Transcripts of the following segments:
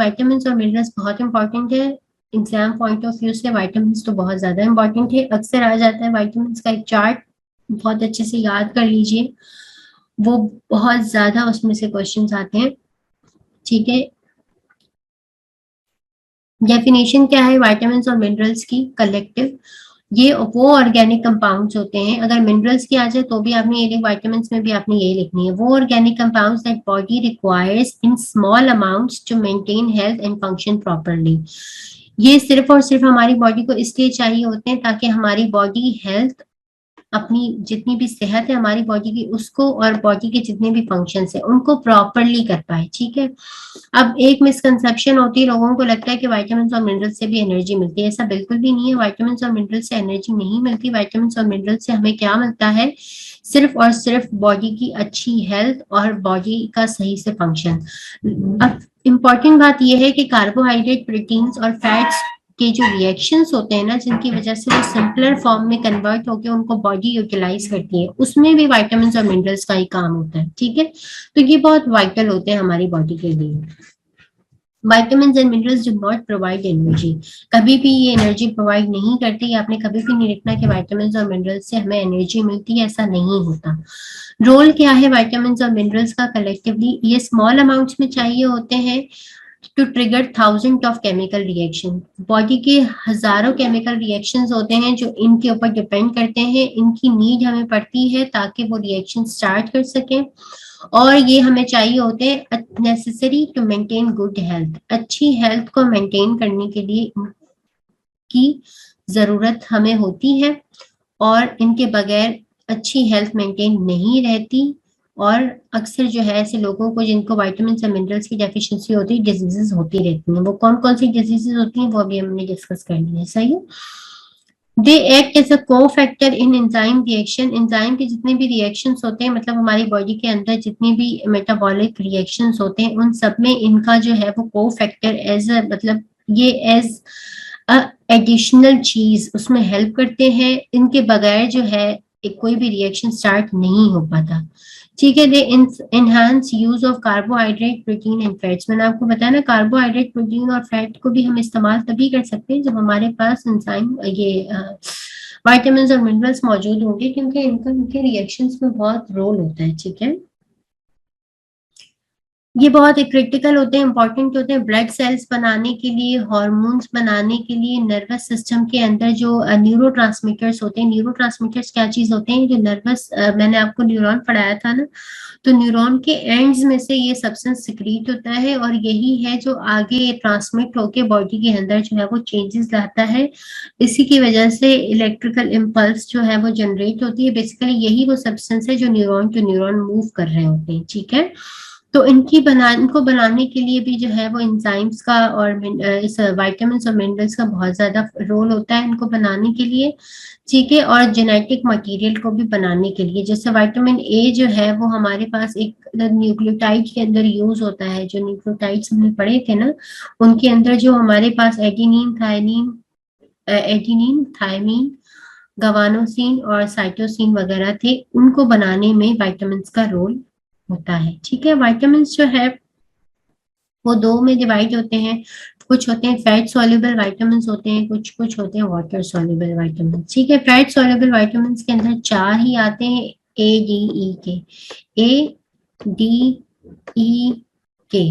Vitamin और minerals बहुत important है। एग्जाम पॉइंट ऑफ व्यू से विटामिन तो बहुत ज्यादा इंपॉर्टेंट है। अक्सर आ जाता है विटामिन का एक चार्ट, बहुत अच्छे से याद कर लीजिए, वो बहुत ज्यादा उसमें से क्वेश्चंस आते हैं। ठीक है, डेफिनेशन क्या है विटामिन और मिनरल्स की? कलेक्टिव, ये वो ऑर्गेनिक कंपाउंड्स होते हैं। अगर मिनरल्स की आ जाए तो भी आपने ये विटामिन में भी आपने यही लिखनी है, वो organic compounds that body requires in small amounts to maintain health and function properly. ये सिर्फ और सिर्फ हमारी बॉडी को इसलिए चाहिए होते हैं ताकि हमारी बॉडी हेल्थ, अपनी जितनी भी सेहत है हमारी बॉडी की, उसको और बॉडी के जितने भी फंक्शंस है उनको प्रॉपरली कर पाए। ठीक है, अब एक मिसकंसेप्शन होती है, लोगों को लगता है कि विटामिन और मिनरल से भी एनर्जी मिलती है। ऐसा बिल्कुल भी नहीं है, विटामिन और मिनरल से एनर्जी नहीं मिलती। विटामिन और मिनरल से हमें क्या मिलता है? सिर्फ और सिर्फ बॉडी की अच्छी हेल्थ और बॉडी का सही से फंक्शन। अब इम्पॉर्टेंट बात यह है कि कार्बोहाइड्रेट, प्रोटीन्स और फैट्स के जो रिएक्शंस होते हैं ना, जिनकी वजह से वो सिंपलर फॉर्म में कन्वर्ट होकर उनको बॉडी यूटिलाइज करती है, उसमें भी विटामिन और मिनरल्स का ही काम होता है। ठीक है, तो ये बहुत वाइटल होते हैं हमारी बॉडी के लिए। Vitamin and minerals do not provide energy, कभी भी ये एनर्जी प्रोवाइड नहीं करती। आपने कभी भी नहीं लिखना कि विटामिन और मिनरल्स से हमें एनर्जी मिलती है, ऐसा नहीं होता। रोल क्या है विटामिन और मिनरल्स का कलेक्टिवली? ये स्मॉल अमाउंट्स में चाहिए होते हैं to trigger thousand of chemical reaction. Body के हजारों केमिकल रिएक्शंस होते हैं जो इनके ऊपर डिपेंड करते हैं, इनकी नीड हमें पड़ती है ताकि वो रिएक्शन स्टार्ट कर सकें, और ये हमें चाहिए होते हैं necessary to maintain good health. अच्छी हेल्थ को मेंटेन करने के लिए की जरूरत हमें होती है, और इनके बगैर अच्छी हेल्थ मेंटेन नहीं रहती। और अक्सर जो है ऐसे लोगों को जिनको विटामिन और मिनरल्स की डेफिशिएंसी होती है, डिजीजेस होती रहती हैं। वो कौन कौन सी डिजीजेस होती हैं वो अभी हमने डिस्कस करनी है। सही है, दे एक्ट एज अ को factor in enzyme reaction. Enzyme के जितने भी रिएक्शंस होते हैं, मतलब हमारी बॉडी के अंदर जितने भी मेटाबॉलिक रिएक्शंस होते हैं, उन सब में इनका जो है वो को फैक्टर एज अ, मतलब ये एज एडिशनल चीज उसमें हेल्प करते हैं। इनके बगैर जो है एक कोई भी रिएक्शन स्टार्ट नहीं हो पाता। ठीक है, they enhance use of carbohydrate, protein and fats. मैंने आपको बताया ना, कार्बोहाइड्रेट, प्रोटीन और फैट को भी हम इस्तेमाल तभी कर सकते हैं जब हमारे पास एंजाइम ये विटामिन और मिनरल्स मौजूद होंगे, क्योंकि इनका उनके रिएक्शंस में बहुत रोल होता है। ठीक है, ये बहुत क्रिटिकल होते हैं, इंपॉर्टेंट होते हैं ब्लड सेल्स बनाने के लिए, हार्मोन्स बनाने के लिए, नर्वस सिस्टम के अंदर जो न्यूरोट्रांसमीटर्स होते हैं। न्यूरोट्रांसमीटर्स क्या चीज होते हैं? जो नर्वस, मैंने आपको न्यूरॉन पढ़ाया था ना, तो न्यूरॉन के एंड्स में से ये सब्सटेंस सिक्रीट होता है, और यही है जो आगे ट्रांसमिट होके बॉडी के अंदर जो है वो चेंजेस लाता है। इसी की वजह से इलेक्ट्रिकल इम्पल्स जो है वो जनरेट होती है। बेसिकली यही वो सब्सटेंस है जो न्यूरॉन टू न्यूरॉन मूव कर रहे होते हैं। ठीक है, तो इनको बनाने के लिए भी जो है वो एंजाइम्स का और इस विटामिन और मिनरल्स का बहुत ज्यादा रोल होता है इनको बनाने के लिए। ठीक है, और जेनेटिक मटेरियल को भी बनाने के लिए, जैसे विटामिन ए जो है वो हमारे पास एक न्यूक्लियोटाइड के अंदर यूज होता है। जो न्यूक्लियोटाइड्स हमने पढ़े थे ना, उनके अंदर जो हमारे पास एडिनिन, थायमीन, गवानोसिन और साइटोसिन वगैरह थे, उनको बनाने में विटामिन का रोल होता है। ठीक है, विटामिन जो है वो दो में डिवाइड होते हैं। कुछ होते हैं फैट सॉल्युबल विटामिन होते हैं, कुछ कुछ होते हैं वाटर सॉल्युबल विटामिन। ठीक है, फैट सॉल्युबल विटामिन के अंदर 4 ही आते हैं, ए डी ई के। ए डी ई के,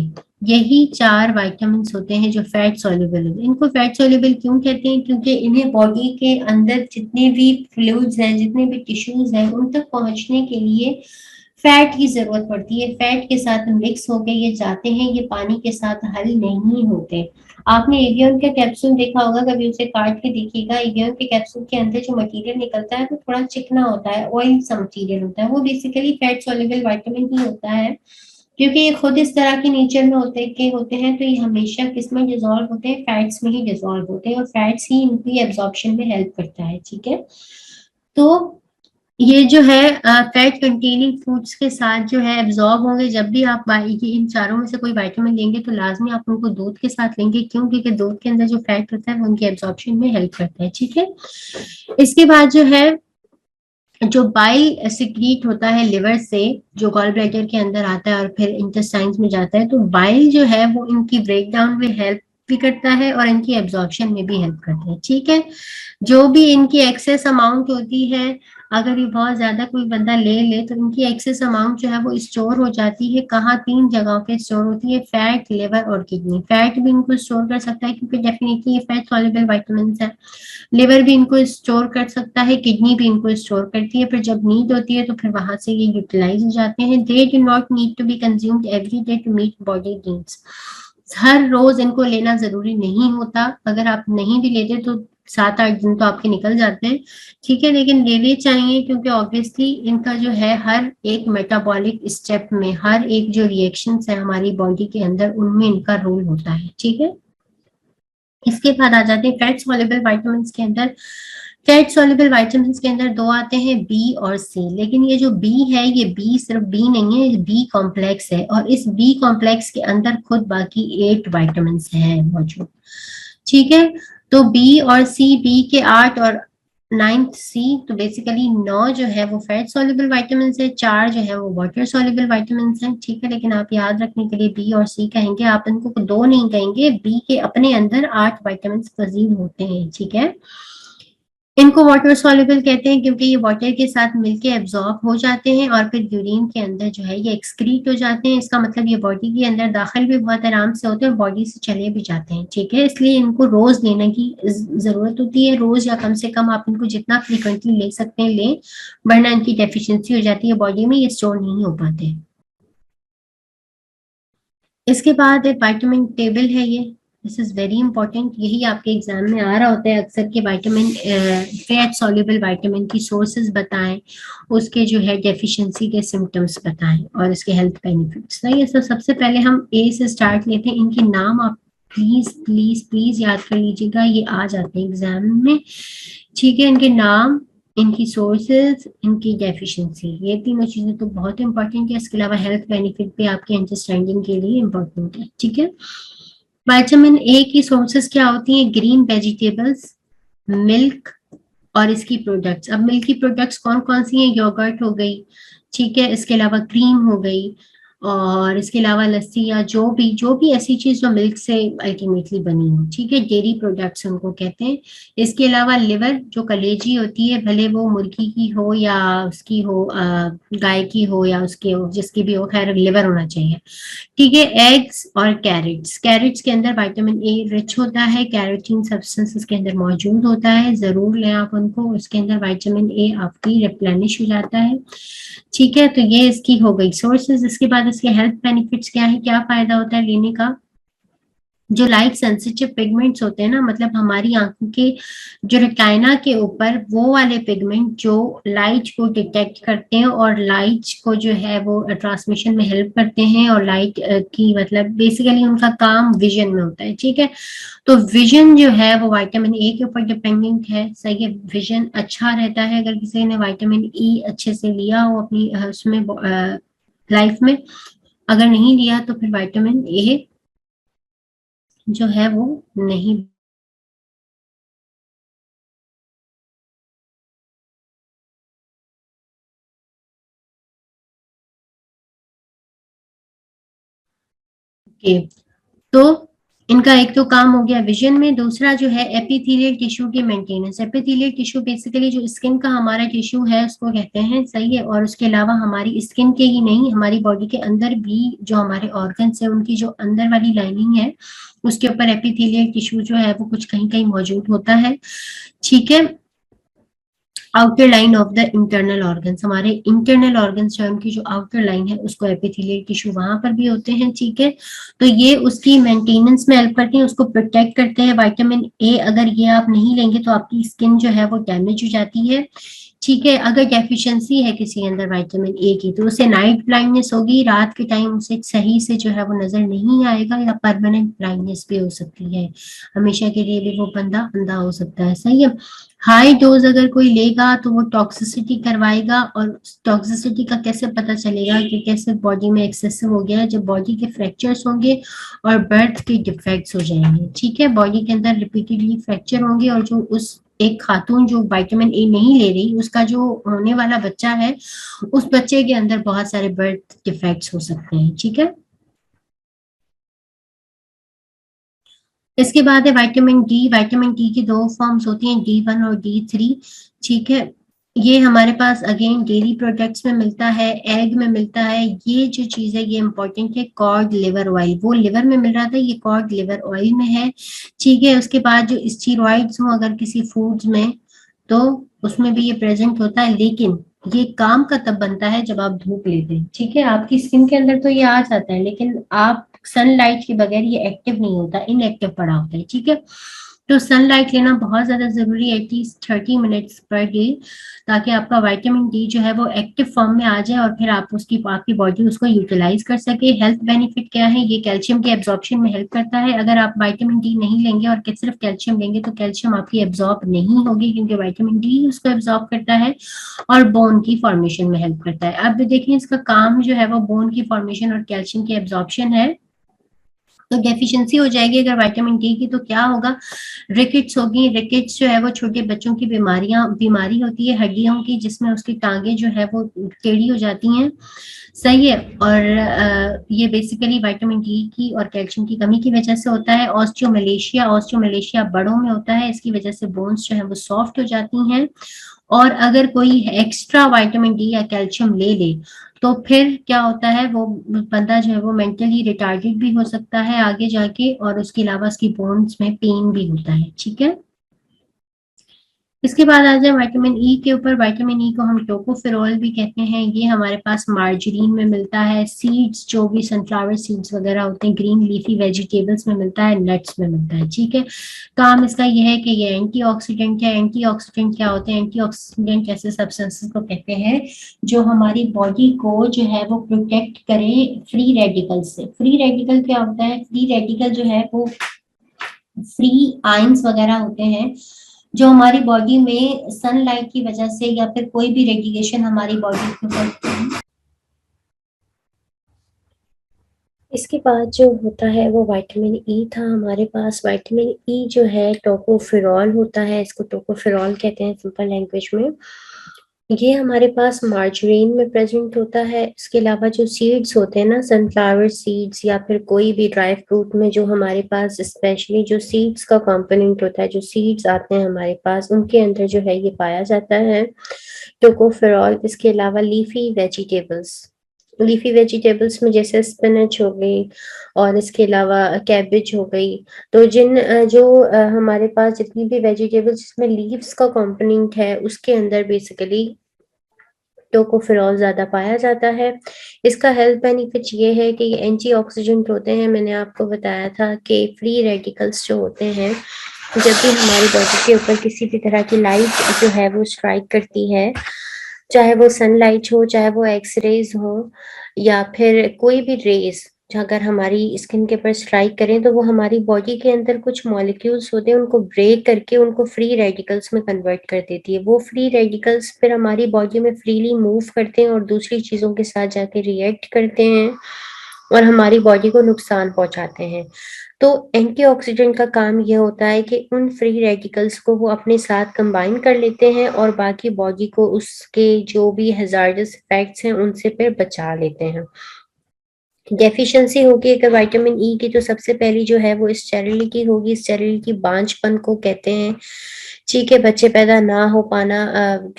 यही 4 विटामिन होते हैं जो फैट सॉल्युबल होते हैं। इनको फैट सॉल्युबल क्यों कहते हैं? क्योंकि इन्हें बॉडी के अंदर जितने भी फ्लूइड्स हैं, जितने भी टिश्यूज हैं, उन तक पहुंचने के लिए फैट की जरूरत पड़ती है। फैट के साथ मिक्स होकर ये जाते हैं, ये पानी के साथ हल नहीं होते। आपने एवियन का कैप्सूल देखा होगा, कभी उसे काट के देखिएगा। एवियन के कैप्सूल के अंदर जो मटेरियल निकलता है वो थोड़ा चिकना होता है, ऑयल सा मटेरियल होता है। वो बेसिकली फैट सॉल्युबल विटामिन ही होता है, क्योंकि ये खुद इस तरह के नेचर में होते हैं, तो ये हमेशा किस में डिजोल्व होते हैं? फैट्स में ही डिजोल्व होते हैं, और फैट्स ही इनकी एब्जॉर्प्शन में हेल्प करता है। ठीक है, तो ये जो है फैट कंटेनिंग फूड्स के साथ जो है एब्जॉर्ब होंगे। जब भी आप इन चारों में से कोई विटामिन लेंगे तो लाजमी आप उनको दूध के साथ लेंगे। क्यों? क्योंकि दूध के अंदर जो फैट होता है वो उनके एब्जॉर्प्शन में हेल्प करता है। ठीक है, इसके बाद जो है जो बाइल सिक्रीट होता है लिवर से, जो गॉल ब्लैडर के अंदर आता है और फिर इंटेस्टाइन्स में जाता है, तो बाइल जो है वो इनकी ब्रेक डाउन में हेल्प भी करता है और इनकी एब्जॉर्प्शन में भी हेल्प करता है। ठीक है, जो भी इनकी एक्सेस अमाउंट होती है, अगर ये बहुत ज्यादा कोई बंदा ले ले तो इनकी एक्सेस अमाउंट जो है वो स्टोर हो जाती है। कहाँ? 3 जगहों पे स्टोर होती है, फैट, लिवर और किडनी। फैट भी इनको स्टोर कर सकता है क्योंकि डेफिनेटली ये फैट सॉल्युबल वाइटामिन है। लिवर भी इनको स्टोर कर सकता है, किडनी भी इनको स्टोर करती है। फिर जब नीड होती है तो फिर वहां से ये यूटिलाइज हो जाते हैं। They do not need to be consumed every day to meet body needs. हर रोज इनको लेना जरूरी नहीं होता, अगर आप नहीं भी लेते तो 7-8 दिन तो आपके निकल जाते हैं। ठीक है, लेकिन लेने चाहिए क्योंकि ऑब्वियसली इनका जो है हर एक मेटाबॉलिक स्टेप में, हर एक जो रिएक्शंस है हमारी बॉडी के अंदर, उनमें इनका रोल होता है। ठीक है, इसके बाद आ जाते हैं फैट सॉल्युबल विटामिन के अंदर। फैट सॉल्युबल विटामिन के अंदर 2 आते हैं, बी और सी। लेकिन ये जो बी है, ये बी सिर्फ बी नहीं है, ये बी कॉम्प्लेक्स है और इस बी कॉम्प्लेक्स के अंदर खुद बाकी 8 विटामिन हैं मौजूद। ठीक है, तो बी और सी, बी के 8 और 9th सी, तो बेसिकली 9 जो है वो फैट सॉल्युबल विटामिन है, 4 जो है वो वाटर सॉल्युबल विटामिन है। ठीक है, लेकिन आप याद रखने के लिए बी और सी कहेंगे, आप इनको 2 नहीं कहेंगे। बी के अपने अंदर 8 विटामिन मौजूद होते हैं। ठीक है, इनको वाटर सॉल्युबल कहते हैं क्योंकि ये वाटर के साथ मिलके एब्जॉर्ब हो जाते हैं और फिर यूरिन के अंदर जो है ये एक्सक्रीट हो जाते हैं। इसका मतलब ये बॉडी के अंदर दाखिल भी बहुत आराम से होते हैं और बॉडी से चले भी जाते हैं। ठीक है, इसलिए इनको रोज लेने की जरूरत होती है, रोज या कम से कम आप इनको जितना फ्रिक्वेंटली ले सकते हैं लें, वरना इनकी डेफिशिएंसी हो जाती है बॉडी में, ये स्टोर नहीं हो पाते। इसके बाद विटामिन टेबल है ये, दिस इज वेरी इंपॉर्टेंट, यही आपके एग्जाम में आ रहा होता है अक्सर के विटामिन, फैट सॉल्युबल विटामिन की सोर्सेज बताएं, उसके जो है डेफिशिएंसी के सिम्टम्स बताएं और इसके हेल्थ बेनिफिट्स। सही है, तो सबसे पहले हम ए से स्टार्ट लेते हैं। इनके नाम आप प्लीज प्लीज प्लीज याद कर लीजिएगा, ये आ जाते हैं एग्जाम में। ठीक है, इनके नाम, इनकी सोर्सेज, इनकी डेफिशिएंसी, ये तीनों चीजें तो बहुत इंपॉर्टेंट है। इसके अलावा हेल्थ बेनिफिट भी आपके अंडरस्टैंडिंग के लिए इंपॉर्टेंट है। ठीक है, विटामिन ए की सोर्सेज क्या होती हैं? ग्रीन वेजिटेबल्स, मिल्क और इसकी प्रोडक्ट्स। अब मिल्क की प्रोडक्ट्स कौन कौन सी हैं? योगर्ट हो गई, ठीक है, इसके अलावा क्रीम हो गई, और इसके अलावा लस्सी या जो भी ऐसी चीज जो मिल्क से अल्टीमेटली बनी हो। ठीक है, डेयरी प्रोडक्ट्स उनको कहते हैं। इसके अलावा लिवर, जो कलेजी होती है, भले वो मुर्गी की हो या उसकी हो, गाय की हो या उसकी हो, जिसकी भी हो, खैर लिवर होना चाहिए। ठीक है, एग्स और कैरेट्स। कैरेट्स के अंदर विटामिन ए रिच होता है, कैरोटीन सब्सटेंस इसके अंदर मौजूद होता है, जरूर लें आप उनको, उसके अंदर विटामिन ए आपकी रिप्लेनिश हो जाता है। ठीक है, तो ये इसकी हो गई सोर्सेज। इसके बाद इसके हेल्थ बेनिफिट्स क्या है, क्या फायदा होता है लेने का? जो लाइट सेंसिटिव पिगमेंट्स होते हैं ना, मतलब हमारी आंखों के जो रेटाइना के ऊपर वो वाले पिगमेंट जो लाइट को डिटेक्ट करते हैं और लाइट को जो है वो ट्रांसमिशन में हेल्प करते हैं, और लाइट की मतलब बेसिकली उनका काम विजन में होता है। ठीक है, तो विजन जो है वो विटामिन ए के ऊपर डिपेंडेंट है। सही है, विजन अच्छा रहता है अगर किसी ने विटामिन ई अच्छे से लिया हो अपनी उसमें लाइफ में। अगर नहीं लिया तो फिर विटामिन ए जो है वो नहीं। ओके, तो इनका एक तो काम हो गया विजन में, दूसरा जो है एपिथेलियल टिश्यू की मेंटेनेंस। एपिथेलियल टिश्यू बेसिकली जो स्किन का हमारा टिश्यू है उसको कहते हैं। सही है, और उसके अलावा हमारी स्किन के ही नहीं, हमारी बॉडी के अंदर भी जो हमारे ऑर्गन्स है उनकी जो अंदर वाली लाइनिंग है उसके ऊपर एपिथेलियल टिश्यू जो है वो कुछ कहीं कहीं मौजूद होता है। ठीक है, outer line of the internal organs, हमारे इंटरनल ऑर्गन्स जो है उनकी जो आउटर लाइन है उसको एपिथेलियल टिश्यू वहां पर भी होते हैं। ठीक है, तो ये उसकी मेंटेनेंस में हेल्प करते हैं, उसको प्रोटेक्ट करते हैं। विटामिन ए अगर ये आप नहीं लेंगे तो आपकी स्किन जो है वो डैमेज हो जाती है। ठीक है, अगर डेफिशिएंसी है किसी अंदर विटामिन ए की तो उसे नाइट ब्लाइंडनेस होगी, रात के टाइम उसे सही से जो है वो नजर नहीं आएगा, या परमानेंट ब्लाइंडनेस भी हो सकती है, हमेशा के लिए भी वो बंदा अंधा हो सकता है। सही है, हाई डोज अगर कोई लेगा तो वो टॉक्सिसिटी करवाएगा, और टॉक्सिसिटी का कैसे पता चलेगा कि कैसे बॉडी में एक्सेसिव हो गया है? जब बॉडी के फ्रैक्चर्स होंगे और बर्थ के डिफेक्ट्स हो जाएंगे। ठीक है, बॉडी के अंदर रिपीटेडली फ्रैक्चर होंगे और जो उस एक खातून जो विटामिन ए नहीं ले रही, उसका जो होने वाला बच्चा है, उस बच्चे के अंदर बहुत सारे बर्थ डिफेक्ट्स हो सकते हैं। ठीक है, इसके बाद है विटामिन डी। विटामिन डी की दो फॉर्म्स होती हैं, D1 और D3। ठीक है, ये हमारे पास अगेन डेयरी प्रोडक्ट्स में मिलता है, एग में मिलता है। ये जो चीज है ये इंपॉर्टेंट है, कॉड लिवर ऑयल, वो लिवर में मिल रहा था, ये कॉड लिवर ऑयल में है। ठीक है, उसके बाद जो स्टीरॉइड्स हो अगर किसी फूड्स में, तो उसमें भी ये प्रेजेंट होता है, लेकिन ये काम का तब बनता है जब आप धूप लेते हैं। ठीक है, आपकी स्किन के अंदर तो ये आ जाता है, लेकिन आप सनलाइट के बगैर ये एक्टिव नहीं होता, इनएक्टिव पड़ा होता है। ठीक है, तो सनलाइट लेना बहुत ज्यादा जरूरी है, एटलीस्ट 30 मिनट्स पर डे, ताकि आपका विटामिन डी जो है वो एक्टिव फॉर्म में आ जाए और फिर आप उसकी आपकी बॉडी उसको यूटिलाइज कर सके। हेल्थ बेनिफिट क्या है, ये कैल्शियम के एब्जॉर्प्शन में हेल्प करता है। अगर आप विटामिन डी नहीं लेंगे और सिर्फ कैल्शियम लेंगे तो कैल्शियम आपकी एब्जॉर्ब नहीं होगी, क्योंकि विटामिन डी उसको एब्जॉर्ब करता है और बोन की फॉर्मेशन में हेल्प करता है। अब देखिए, इसका काम जो है वो बोन की फॉर्मेशन और कैल्शियम की एब्जॉर्प्शन है। तो डेफिशिएंसी हो जाएगी अगर विटामिन डी की, तो क्या होगा, रिकेट्स होगी। रिकेट्स जो है वो छोटे बच्चों की बीमारी होती है हड्डियों की, जिसमें उसकी टांगे जो है वो टेढ़ी हो जाती हैं। सही है, और ये बेसिकली विटामिन डी की और कैल्शियम की कमी की वजह से होता है। ऑस्टियोमलेशिया, ऑस्टियोमलेशिया बड़ों में होता है, इसकी वजह से बोन्स जो है वो सॉफ्ट हो जाती हैं। और अगर कोई एक्स्ट्रा विटामिन डी या कैल्शियम ले ले तो फिर क्या होता है, वो बंदा जो है वो मेंटली रिटार्डेड भी हो सकता है आगे जाके, और उसके अलावा उसकी बोन्स में पेन भी होता है। ठीक है, इसके बाद आ जाए विटामिन ई के ऊपर। विटामिन ई को हम टोकोफेरोल भी कहते हैं। ये हमारे पास मार्जरीन में मिलता है, सीड्स जो भी सनफ्लावर सीड्स वगैरह होते हैं, ग्रीन लीफी वेजिटेबल्स में मिलता है, नट्स में मिलता है। ठीक है, काम इसका यह है कि ये एंटीऑक्सीडेंट है। एंटीऑक्सीडेंट क्या होते हैं, एंटीऑक्सीडेंट ऐसे सब्सटेंसेस को कहते हैं जो हमारी बॉडी को जो है वो प्रोटेक्ट करे फ्री रेडिकल से। फ्री रेडिकल क्या होता है, फ्री रेडिकल जो है वो फ्री आयंस वगैरह होते हैं जो हमारी बॉडी में सनलाइट की वजह से या फिर कोई भी रेडिएशन हमारी बॉडी के ऊपर। इसके बाद जो होता है वो विटामिन ई था हमारे पास। विटामिन ई जो है टोकोफेरॉल होता है, इसको टोकोफेरॉल कहते हैं सिंपल लैंग्वेज में। ये हमारे पास मार्जरीन में प्रेजेंट होता है। इसके अलावा जो सीड्स होते हैं ना, सनफ्लावर सीड्स या फिर कोई भी ड्राई फ्रूट में जो हमारे पास स्पेशली जो सीड्स का कंपोनेंट होता है, जो सीड्स आते हैं हमारे पास, उनके अंदर जो है ये पाया जाता है टोकोफेरॉल। इसके अलावा लीफी वेजिटेबल्स में जैसे स्पिनच हो गई और इसके अलावा कैबेज हो गई। तो हमारे पास जितनी भी वेजिटेबल्स जिसमें लीव्स का कंपोनेंट है, उसके अंदर बेसिकली टोकोफेरॉल ज्यादा पाया जाता है। इसका हेल्थ बेनिफिट ये है कि ये एंटीऑक्सीडेंट होते हैं। मैंने आपको बताया था कि फ्री रेडिकल्स जो होते हैं, जब भी हमारी बॉडी के ऊपर किसी भी तरह की लाइट जो है वो स्ट्राइक करती है, चाहे वो सनलाइट हो, चाहे वो एक्सरेज हो, या फिर कोई भी रेज अगर हमारी स्किन के ऊपर स्ट्राइक करें, तो वो हमारी बॉडी के अंदर कुछ मॉलिक्यूल्स होते हैं, उनको ब्रेक करके उनको फ्री रेडिकल्स में कन्वर्ट कर देती है। वो फ्री रेडिकल्स फिर हमारी बॉडी में फ्रीली मूव करते हैं और दूसरी चीजों के साथ जाके रिएक्ट करते हैं और हमारी बॉडी को नुकसान पहुंचाते हैं। तो एंटीऑक्सीडेंट का काम ये होता है कि उन फ्री रेडिकल्स को वो अपने साथ कंबाइन कर लेते हैं और बाकी बॉडी को उसके जो भी हैजार्डस इफेक्ट्स हैं उनसे फिर बचा लेते हैं। डेफिशिएंसी होगी अगर विटामिन ई की, तो सबसे पहली जो है वो स्टेरिलिटी होगी। स्टेरिलिटी बांझपन को कहते हैं। ठीक है, बच्चे पैदा ना हो पाना,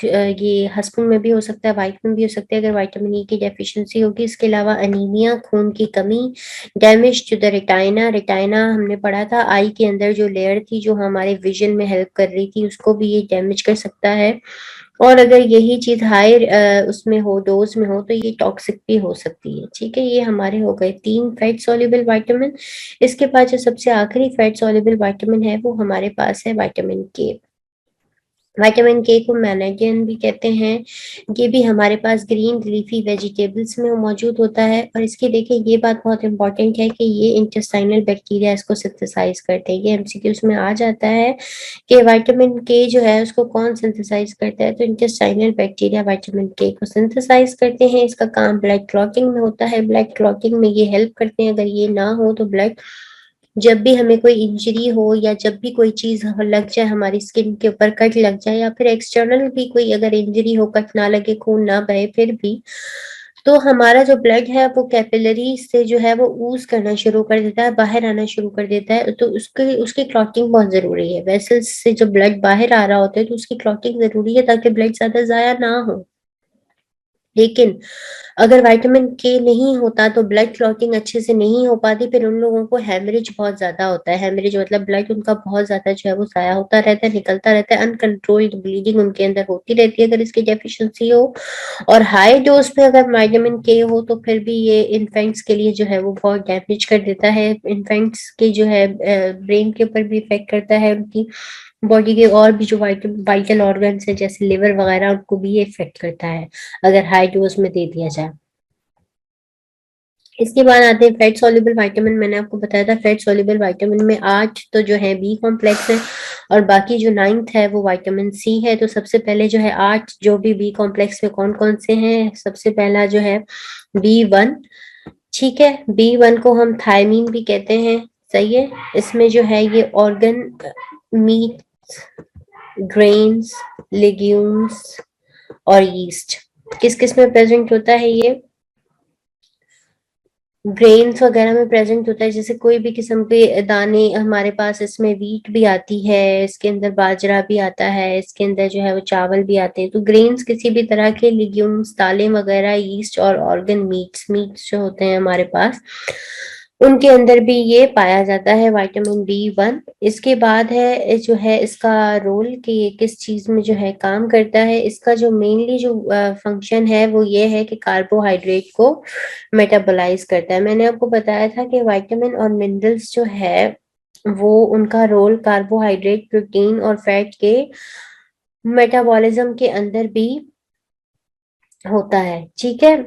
ये हस्बैंड में भी हो सकता है, वाइफ में भी हो सकता है अगर विटामिन ई की डेफिशिएंसी होगी। इसके अलावा अनीमिया, खून की कमी, damage to the retina. Retina हमने पढ़ा था आई के अंदर जो लेयर थी जो हमारे विजन में हेल्प कर रही थी, उसको भी ये डैमेज कर सकता है। और अगर यही चीज हाई उसमें हो, डोज में हो, तो ये टॉक्सिक भी हो सकती है। ठीक है, ये हमारे हो गए 3 फैट सॉल्युबल विटामिन। इसके बाद जो सबसे आखिरी फैट सॉल्युबल विटामिन है वो हमारे पास है विटामिन के। विटामिन के को मैनेजियन भी कहते हैं। ये भी हमारे पास ग्रीन लीफी वेजिटेबल्स में मौजूद होता है। और इसकी देखिए ये बात बहुत इंपॉर्टेंट है कि ये इंटेस्टाइनल बैक्टीरिया इसको सिंथेसाइज करते हैं। ये एमसीक्यूज में आ जाता है कि विटामिन के जो है उसको कौन सिंथेसाइज करता है, तो इंटेस्टाइनल बैक्टीरिया विटामिन के को सिंथेसाइज करते हैं। इसका काम ब्लड क्लॉटिंग में होता है। ब्लड क्लॉटिंग में ये हेल्प करते हैं। अगर ये ना हो तो ब्लड जब भी हमें कोई इंजरी हो या जब भी कोई चीज लग जाए, हमारी स्किन के ऊपर कट लग जाए, या फिर एक्सटर्नल भी कोई अगर इंजरी हो, कट ना लगे, खून ना बहे फिर भी, तो हमारा जो ब्लड है वो कैपिलरी से जो है वो ऊज करना शुरू कर देता है, बाहर आना शुरू कर देता है। तो उसके उसकी क्लॉटिंग बहुत जरूरी है। वेसल्स से जब ब्लड बाहर आ रहा होता है तो उसकी क्लॉटिंग जरूरी है ताकि ब्लड ज्यादा जाया ना हो। लेकिन अगर विटामिन के नहीं होता तो ब्लड क्लॉटिंग अच्छे से नहीं हो पाती, फिर उन लोगों को हेमरेज बहुत ज्यादा होता है। हेमरेज मतलब ब्लड उनका बहुत ज्यादा जो है वो जाया होता रहता है, निकलता रहता है, अनकंट्रोल्ड ब्लीडिंग उनके अंदर होती रहती है अगर इसकी डेफिशिएंसी हो। और हाई डोज पे अगर विटामिन के हो तो फिर भी ये इन्फेंट्स के लिए जो है वो बहुत डैमेज कर देता है। इन्फेंट्स के जो है ब्रेन के ऊपर भी इफेक्ट करता है, उनकी बॉडी के और भी जो वाइटल ऑर्गन्स है जैसे लिवर वगैरह, उनको भी ये इफेक्ट करता है अगर हाई डोज में दे दिया जाए। इसके बाद आते हैं फैट सॉल्युबल विटामिन। मैंने आपको बताया था फैट सॉल्युबल विटामिन में 8 तो जो है बी कॉम्प्लेक्स है, और बाकी जो 9th है वो विटामिन सी है। तो सबसे पहले जो है 8 जो भी बी कॉम्प्लेक्स में कौन कौन से हैं, सबसे पहला जो है B1। ठीक है, B1 को हम थायमीन भी कहते हैं। सही है। इसमें जो है ये ऑर्गन मीट, ग्रेन्स, लेग्यूम्स और यीस्ट, किस किस में प्रेजेंट होता है ये, ग्रेन्स वगैरह में प्रेजेंट होता है। जैसे कोई भी किस्म के दाने हमारे पास, इसमें वीट भी आती है, इसके अंदर बाजरा भी आता है, इसके अंदर जो है वो चावल भी आते हैं। तो ग्रेन्स किसी भी तरह के, लिग्यूम्स दालें वगैरह, ईस्ट और ऑर्गन मीट्स जो होते हैं हमारे पास, उनके अंदर भी ये पाया जाता है विटामिन B1। इसके बाद है जो है इसका रोल कि ये किस चीज में जो है काम करता है। इसका जो मेनली जो फंक्शन है वो ये है कि कार्बोहाइड्रेट को मेटाबोलाइज करता है। मैंने आपको बताया था कि विटामिन और मिनरल्स जो है वो उनका रोल कार्बोहाइड्रेट, प्रोटीन और फैट के मेटाबॉलिज्म के अंदर भी होता है। ठीक है,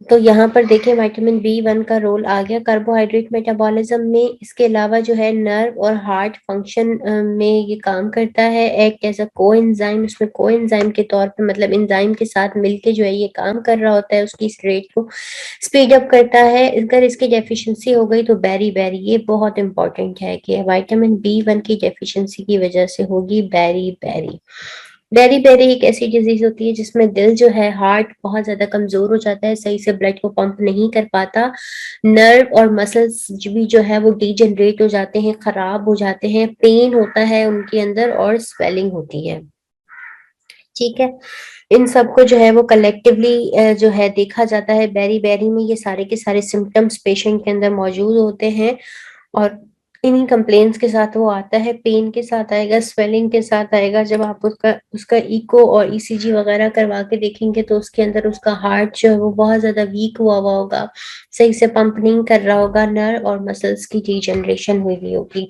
तो यहाँ पर देखिए विटामिन B1 का रोल आ गया कार्बोहाइड्रेट मेटाबॉलिज्म में। इसके अलावा जो है नर्व और हार्ट फंक्शन में ये काम करता है, एक एज अ कोएंजाइम। उसमें कोएंजाइम के तौर पे, मतलब एंजाइम के साथ मिलके जो है ये काम कर रहा होता है, उसकी इस रेट को स्पीड अप करता है। अगर इसकी डेफिशिएंसी हो गई तो बेरी बेरी, ये बहुत इंपॉर्टेंट है कि विटामिन B1 की डेफिशिएंसी की वजह से होगी बेरी बेरी। बेरी बेरी एक ऐसी डिजीज होती है जिसमें दिल जो है, हार्ट बहुत ज्यादा कमजोर हो जाता है, सही से ब्लड को पंप नहीं कर पाता। नर्व और मसल्स भी जो है वो डीजनरेट हो जाते हैं, खराब हो जाते हैं, पेन होता है उनके अंदर और स्वेलिंग होती है। ठीक है, इन सबको जो है वो कलेक्टिवली जो है देखा जाता है बेरी बेरी में। ये सारे के सारे सिम्टम्स पेशेंट के अंदर मौजूद होते हैं, और इन्हीं कंप्लेन्स के साथ वो आता है, पेन के साथ आएगा, स्वेलिंग के साथ आएगा। जब आप उसका उसका इको और ईसीजी वगैरह करवा के देखेंगे तो उसके अंदर उसका हार्ट जो है वो बहुत ज्यादा वीक हुआ होगा, सही से पंप नहीं कर रहा होगा, नर्व और मसल्स की डीजनरेशन हुई हुई होगी।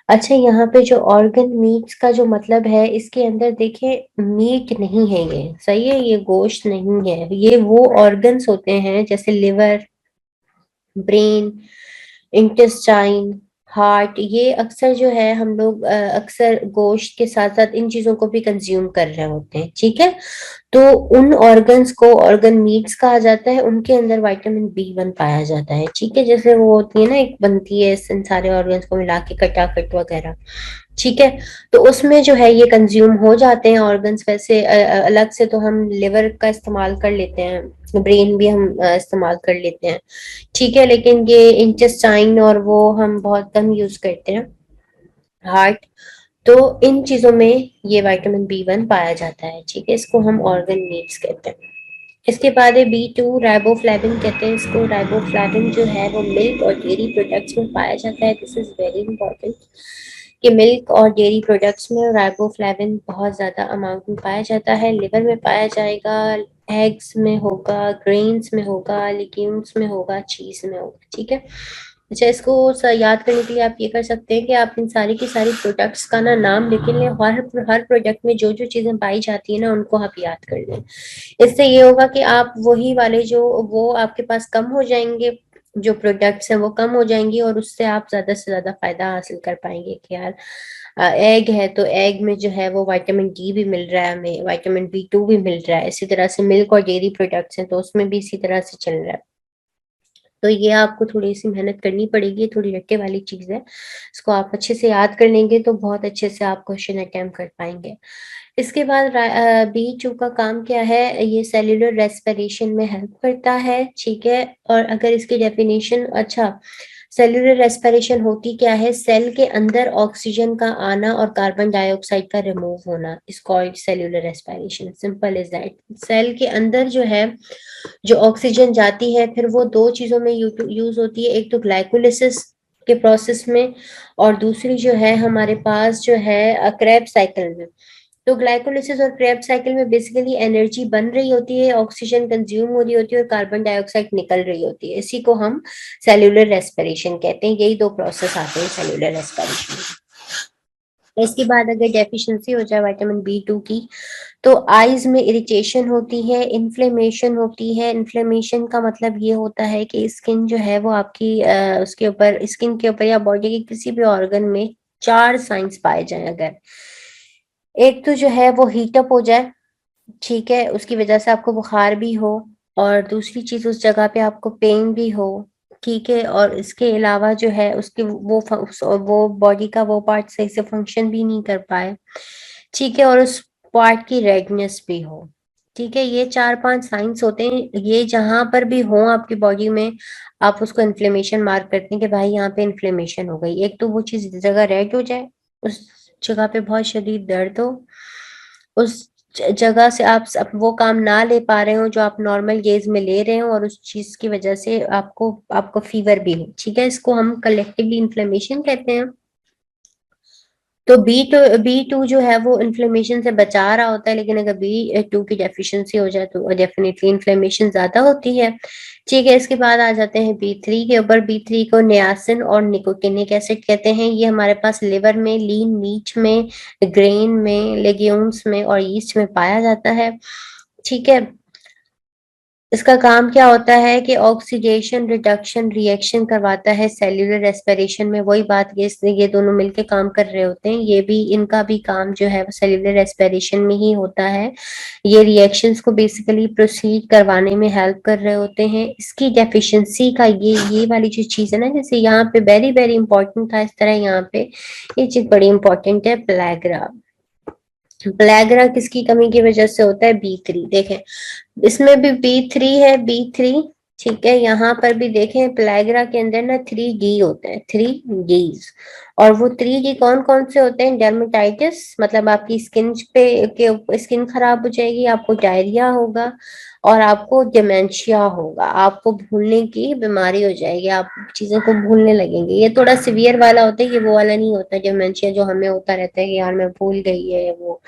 अच्छा, यहाँ पे जो ऑर्गन मीट्स का जो मतलब है, इसके अंदर देखिए मीट नहीं है, ये सही है, ये गोश्त नहीं है, ये वो ऑर्गन्स होते हैं जैसे लिवर, ब्रेन, इंटेस्टाइन, हार्ट। ये अक्सर जो है हम लोग अक्सर गोश्त के साथ साथ इन चीजों को भी कंज्यूम कर रहे होते हैं। ठीक है, तो उन ऑर्गन्स को ऑर्गन मीट्स कहा जाता है, उनके अंदर विटामिन B1 पाया जाता है। ठीक है, जैसे वो होती है ना, एक बनती है इन सारे ऑर्गन्स को मिला के कटाकट वगैरह। ठीक है, तो उसमें जो है ये कंज्यूम हो जाते हैं ऑर्गन्स। वैसे अलग से तो हम लिवर का इस्तेमाल कर लेते हैं, ब्रेन भी हम इस्तेमाल कर लेते हैं। ठीक है, लेकिन ये इंटेस्टाइन और वो हम बहुत कम यूज करते हैं, हार्ट। तो इन चीजों में ये विटामिन B1 पाया जाता है। ठीक है, इसको हम ऑर्गन नीड्स कहते हैं। इसके बाद है B2, राइबोफ्लेविन कहते हैं इसको। राइबोफ्लेविन जो है वो मिल्क और डेयरी प्रोडक्ट्स में पाया जाता है। दिस इज वेरी इंपॉर्टेंट कि मिल्क और डेयरी प्रोडक्ट्स में राइबोफ्लेविन बहुत ज्यादा अमाउंट में पाया जाता है। लिवर में पाया जाएगा, एग्स में होगा, ग्रेन्स में होगा, लिग्यूम्स में होगा, चीज में होगा। ठीक है, अच्छा, इसको याद करने के लिए आप ये कर सकते हैं कि आप इन सारी की सारी प्रोडक्ट्स का ना नाम लिख लें। हर प्रोडक्ट में जो जो चीजें पाई जाती है ना उनको आप याद कर लें। इससे ये होगा कि आप वही वाले जो वो आपके पास कम हो जाएंगे, जो प्रोडक्ट्स हैं वो कम हो जाएंगी, और उससे आप ज्यादा से ज्यादा फायदा हासिल कर पाएंगे कि यार एग है तो एग में जो है वो विटामिन D भी मिल रहा है, हमें विटामिन B2 भी मिल रहा है। इसी तरह से मिल्क और डेयरी प्रोडक्ट्स हैं तो उसमें भी इसी तरह से चल रहा है। तो ये आपको थोड़ी सी मेहनत करनी पड़ेगी, थोड़ी रट्टे वाली चीज है। इसको आप अच्छे से याद कर लेंगे तो बहुत अच्छे से आप क्वेश्चन अटेम्प्ट कर पाएंगे। इसके बाद B2 का काम क्या है, ये सेल्यूलर रेस्पिरेशन में हेल्प करता है, ठीक है। और अगर इसकी डेफिनेशन, अच्छा, सेल्यूलर रेस्पिरेशन होती क्या है, सेल के अंदर ऑक्सीजन का आना और कार्बन डाइऑक्साइड का रिमूव होना is called cellular respiration, simple is that. Cell के अंदर जो है, जो ऑक्सीजन जाती है, फिर वो दो चीजों में यूज होती है, एक तो ग्लाइकोलिसिस के प्रोसेस में, और दूसरी जो है हमारे पास जो है क्रेब्स साइकिल में। तो ग्लाइकोलिसिस और क्रेब्स साइकिल में बेसिकली एनर्जी बन रही होती है, ऑक्सीजन कंज्यूम हो रही होती है और कार्बन डाइऑक्साइड निकल रही होती है, इसी को हम सेल्यूलर रेस्पिरेशन कहते हैं। यही दो प्रोसेस आते हैं सेल्यूलर रेस्पिरेशन में। इसके बाद अगर डेफिशिएंसी हो जाए विटामिन B2 की, तो आईज में इरिटेशन होती है, इन्फ्लेमेशन होती है। इन्फ्लेमेशन का मतलब ये होता है कि स्किन जो है वो आपकी उसके ऊपर, स्किन के ऊपर या बॉडी के किसी भी ऑर्गन में चार साइंस पाए जाएं अगर। एक तो जो है वो हीटअप हो जाए, ठीक है, उसकी वजह से आपको बुखार भी हो, और दूसरी चीज उस जगह पे आपको पेन भी हो, ठीक है, और इसके अलावा जो है उसके वो बॉडी का वो पार्ट सही से फंक्शन भी नहीं कर पाए, ठीक है, और उस पार्ट की रेडनेस भी हो, ठीक है। ये चार पांच साइंस होते हैं, ये जहां पर भी हो आपकी बॉडी में, आप उसको इन्फ्लेमेशन मार्क करते हैं कि भाई यहाँ पे इन्फ्लेमेशन हो गई। एक तो वो चीज जगह रेड हो जाए, उस जगह पे बहुत शदीद दर्द हो, उस जगह से आप वो काम ना ले पा रहे हो जो आप नॉर्मल गेज में ले रहे हो, और उस चीज की वजह से आपको आपको फीवर भी हो, ठीक है। इसको हम कलेक्टिवली इन्फ्लेमेशन कहते हैं। तो बी टू जो है वो इन्फ्लेमेशन से बचा रहा होता है, लेकिन अगर B2 की डेफिशिएंसी हो जाए तो डेफिनेटली इन्फ्लेमेशन ज्यादा होती है, ठीक है। इसके बाद आ जाते हैं B3 के ऊपर। B3 को नियासिन और निकोटिनिक एसिड कहते हैं। ये हमारे पास लिवर में, लीन मीट में, ग्रेन में, लेग्यूम्स में और यीस्ट में पाया जाता है, ठीक है। इसका काम क्या होता है कि ऑक्सीडेशन रिडक्शन रिएक्शन करवाता है सेल्यूलर रेस्पिरेशन में। वही बात, ये दोनों मिलके काम कर रहे होते हैं। ये भी, इनका भी काम जो है वो सेल्यूलर रेस्पिरेशन में ही होता है। ये रिएक्शंस को बेसिकली प्रोसीड करवाने में हेल्प कर रहे होते हैं। इसकी डेफिशिएंसी का ये वाली जो चीज है ना, जैसे यहाँ पे वेरी वेरी इंपॉर्टेंट था, इस तरह यहाँ पे ये चीज बड़ी इंपॉर्टेंट है, प्लेग्रा। प्लेग्रा किसकी कमी की वजह से होता है, B3। देखें, इसमें भी B3 है, B3, ठीक है। यहाँ पर भी देखें प्लेग्रा के अंदर ना 3D होते हैं, 3Ds। और वो 3D कौन कौन से होते हैं, डर्मेटाइटिस, मतलब आपकी स्किन के स्किन खराब हो जाएगी, आपको डायरिया होगा, और आपको डिमेंशिया होगा, आपको भूलने की बीमारी हो जाएगी, आप चीजों को भूलने लगेंगे। ये थोड़ा सिवियर वाला होता है, ये वो वाला नहीं होता डिमेंशिया जो हमें होता रहता है कि यार मैं भूल गई है वो।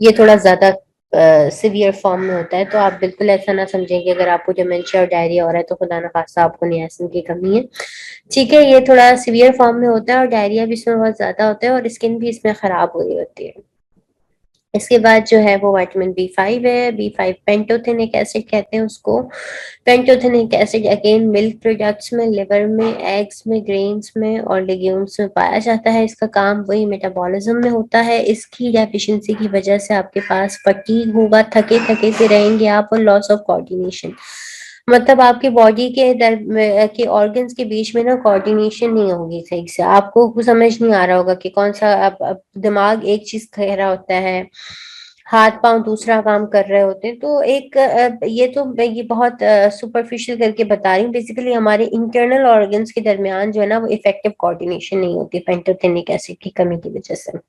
ये थोड़ा ज्यादा सिवियर फॉर्म में होता है। तो आप बिल्कुल ऐसा ना समझें कि अगर आपको डिमेंशिया और डायरिया हो रहा है तो खुदा ना खास्ता आपको नियासिन की कमी है, ठीक है। ये थोड़ा सिवियर फॉर्म में होता है और डायरिया भी इसमें बहुत ज्यादा होता है और स्किन भी इसमें खराब हो रही होती है। इसके बाद जो है वो विटामिन B5 है। B5 पेंटोथेनिक एसिड कहते हैं उसको। Pantothenic acid again milk products में, लिवर में, एग्स में, ग्रेन्स में और लेग्यूम्स में पाया जाता है। इसका काम वही मेटाबॉलिज्म में होता है। इसकी डेफिशिएंसी की वजह से आपके पास फटीग होगा, थके थके से रहेंगे आप, और लॉस ऑफ कोऑर्डिनेशन, मतलब आपकी बॉडी के के ऑर्गन्स के बीच में ना कोऑर्डिनेशन नहीं होगी सही से, आपको कुछ समझ नहीं आ रहा होगा कि कौन सा, अब दिमाग एक चीज कह रहा होता है, हाथ पांव दूसरा काम कर रहे होते हैं। तो एक ये तो मैं ये बहुत सुपरफिशियल करके बता रही हूँ, बेसिकली हमारे इंटरनल ऑर्गन्स के दरमियान जो है ना वो इफेक्टिव कोऑर्डिनेशन नहीं होती पेंटोथेनिक एसिड की कमी की वजह से।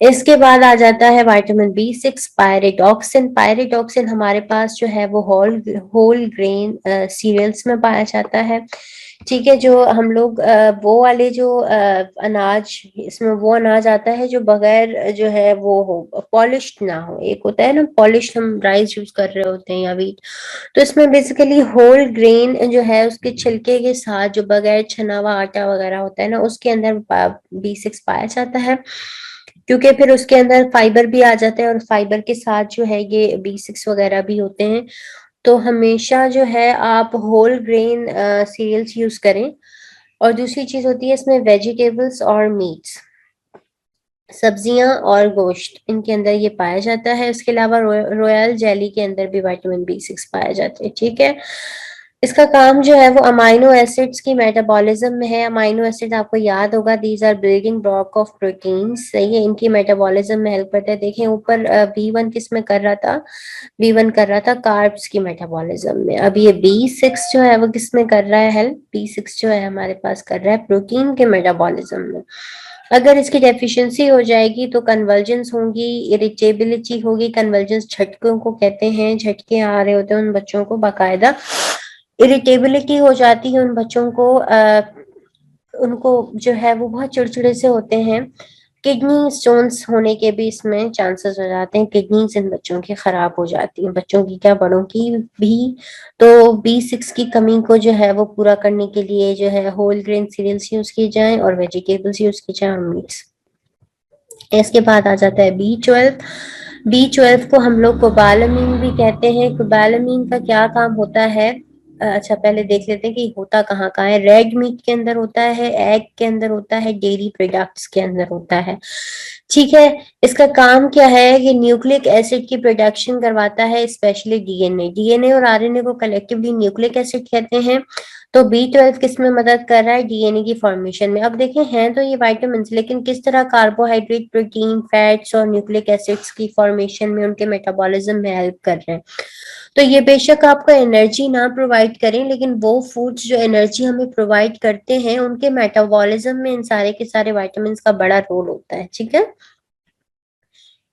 इसके बाद आ जाता है विटामिन B6 पायरिडॉक्सिन। पायरिडॉक्सिन हमारे पास जो है वो होल ग्रेन सीरियल्स में पाया जाता है, ठीक है। जो हम लोग वो वाले जो अनाज, इसमें वो अनाज आता है जो बगैर जो है वो हो, पॉलिश्ड ना हो। एक होता है ना पॉलिश्ड, हम राइस यूज कर रहे होते हैं या व्हीट, तो इसमें बेसिकली होल ग्रेन जो है उसके छिलके के साथ जो बगैर छना हुआ आटा वगैरह होता है ना, उसके अंदर B6 पाया जाता है, क्योंकि फिर उसके अंदर फाइबर भी आ जाता है और फाइबर के साथ जो है ये B6 वगैरह भी होते हैं। तो हमेशा जो है आप होल ग्रेन सीरियल्स यूज करें। और दूसरी चीज होती है इसमें वेजिटेबल्स और मीट्स, सब्जियां और गोश्त, इनके अंदर ये पाया जाता है। इसके अलावा रॉयल जेली के अंदर भी विटामिन B6 पाया जाता है, ठीक है। इसका काम जो है वो अमाइनो एसिड्स की मेटाबॉलिज्म में है। अमाइनो एसिड आपको याद होगा, these are building block of proteins, सही है, इनकी मेटाबॉलिज्म में हेल्प करते हैं। देखें ऊपर B1 किस में कर रहा था, B1 कर रहा था कार्ब्स की मेटाबॉलिज्म में। अब ये B6 जो है वो किस में कर रहा है हेल्प, B6 जो है हमारे पास कर रहा है प्रोटीन के मेटाबॉलिज्म में। अगर इसकी डेफिशिएंसी हो जाएगी तो कन्वर्जेंस होगी, इरिटेबिलिटी होगी। कन्वर्जेंस झटकों को कहते हैं, झटके आ रहे होते हैं उन बच्चों को, बाकायदा इरिटेबिलिटी हो जाती है उन बच्चों को। उनको जो है वो बहुत चिड़चिड़े से होते हैं। किडनी स्टोन्स होने के भी इसमें चांसेस हो जाते हैं, किडनीज इन बच्चों की खराब हो जाती हैं, बच्चों की क्या बड़ों की भी। तो B6 की कमी को जो है वो पूरा करने के लिए जो है होल ग्रेन सीरियल्स यूज किए जाएं और वेजिटेबल्स यूज किए जाएं और मीट्स। इसके बाद आ जाता है B12। B12 को हम लोग कोबालामीन भी कहते हैं। कोबालामीन का क्या काम होता है, अच्छा पहले देख लेते हैं कि होता कहाँ कहाँ है। रेड मीट के अंदर होता है, एग के अंदर होता है, डेयरी प्रोडक्ट्स के अंदर होता है, ठीक है। इसका काम क्या है कि न्यूक्लिक एसिड की प्रोडक्शन करवाता है, स्पेशली डीएनए और आरएनए को कलेक्टिवली न्यूक्लिक एसिड कहते हैं। तो B12 किस में मदद कर रहा है, डीएनए की फॉर्मेशन में। अब देखें हैं तो ये वाइटामिन, लेकिन किस तरह, कार्बोहाइड्रेट, प्रोटीन, फैट्स और न्यूक्लिक एसिड्स की फॉर्मेशन में, उनके मेटाबॉलिज्म में हेल्प कर रहे हैं। तो ये बेशक आपको एनर्जी ना प्रोवाइड करें, लेकिन वो फूड्स जो एनर्जी हमें प्रोवाइड करते हैं उनके मेटाबॉलिज्म में इन सारे के सारे वाइटामिन का बड़ा रोल होता है, ठीक है।